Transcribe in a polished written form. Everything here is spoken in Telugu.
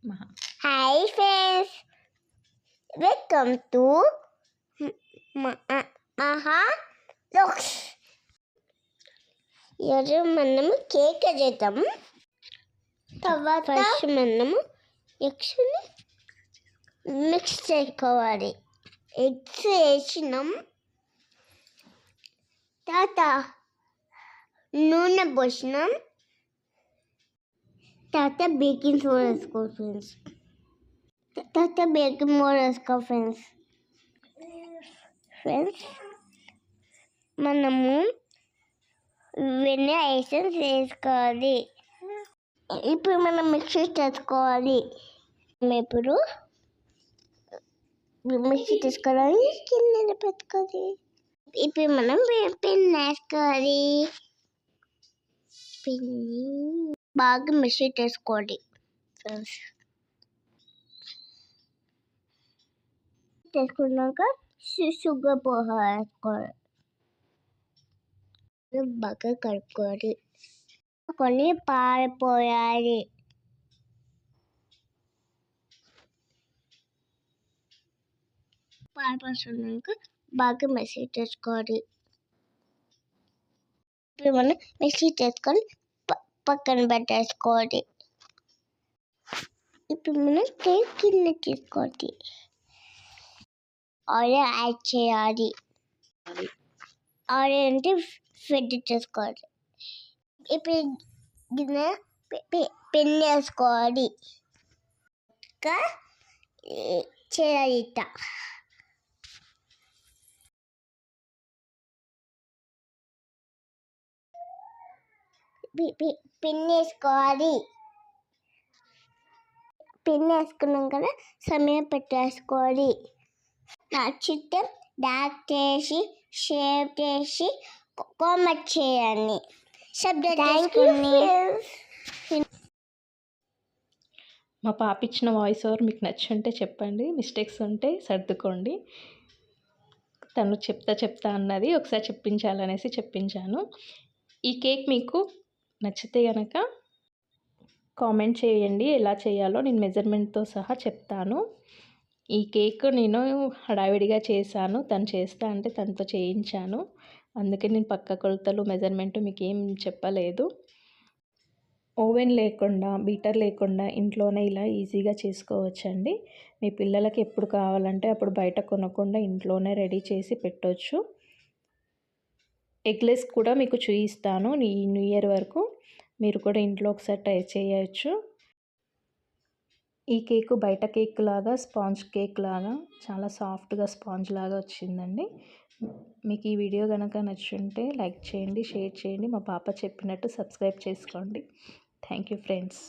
మహా హాయ్ ఫ్రెండ్స్, వెల్కమ్ టు మహా లాగ్స్. ఈరోజు మనము కేక్ చేద్దాం. తర్వాత ఫస్ట్ మనము ఎగ్స్ని మిక్స్ చేసుకోవాలి. ఎగ్స్ వేసినాం, తర్వాత నూనె పోసినాం, తర్వాత బేకింగ్ సోడా వేసుకో ఫ్రెండ్స్. ఫ్రెండ్స్ మనము వెన్న ఎసెన్స్ వేసుకోవాలి. ఇప్పుడు మనం మిక్సీ చేసుకోవాలి. ఇప్పుడు మిక్సీ తీసుకోవాలి, కింద పెట్టుకోవాలి. ఇప్పుడు మనం పెన్ వేసుకోవాలి. పిన్ని బాగా మిక్సీ చేసుకోవాలి ఫ్రెండ్స్. చేసుకున్నాక షుగర్ వేసుకోవాలి, బాగా కలుపుకోవాలి. కొన్ని పారిపోయాలి. పారిపోయాక బాగా మిక్సీ చేసుకోవాలి. ఇప్పుడు మనం మిక్సీ చేసుకొని పక్కన పెట్టేసుకోవాలి. ఇప్పుడు మనం కేక్ కింద తీసుకోవాలి. ఆయిల్ యాడ్ చేయాలి. ఆయిల్ అంటే ఫెడ్ చేసుకోవాలి. ఇప్పుడు గిన్నె పెన్ వేసుకోవాలి. ఇంకా చేయాలి. పెన్ వేసుకోవాలి. పెన్ వేసుకున్నాం కదా, సమయం పెట్టేసుకోవాలి. నచ్చితే డాక్ చేసి షేప్ చేసి కామెంట్ చేయండి. మా పాప ఇచ్చిన వాయిస్ ఓవర్ మీకు నచ్చుంటే చెప్పండి, మిస్టేక్స్ ఉంటే సర్దుకోండి. తను చెప్తా అన్నది, ఒకసారి చెప్పించాలనేసి చెప్పించాను. ఈ కేక్ మీకు నచ్చితే కనుక కామెంట్ చేయండి. ఎలా చేయాలో నేను మెజర్మెంట్తో సహా చెప్తాను. ఈ కేక్ నేను హడావిడిగా చేశాను. తను చేస్తా అంటే తనతో చేయించాను. అందుకే నేను పక్క కొలతలు మెజర్మెంట్ మీకు ఏం చెప్పలేదు. ఓవెన్ లేకుండా, బీటర్ లేకుండా ఇంట్లోనే ఇలా ఈజీగా చేసుకోవచ్చండి. మీ పిల్లలకి ఎప్పుడు కావాలంటే అప్పుడు బయట కొనకుండా ఇంట్లోనే రెడీ చేసి పెట్టవచ్చు. ఎగ్లెస్ కూడా మీకు చూపిస్తాను. ఈ న్యూ ఇయర్ వరకు మీరు కూడా ఇంట్లో ఒకసారి ట్రై చేయొచ్చు. ఈ కేకు బయట కేక్ లాగా, స్పాంజ్ కేక్ లాగా చాలా సాఫ్ట్గా స్పాంజ్ లాగా వచ్చిందండి. మీకు ఈ వీడియో కనుక నచ్చుంటే లైక్ చేయండి, షేర్ చేయండి. మా పాప చెప్పినట్టు సబ్స్క్రైబ్ చేసుకోండి. Thank you friends.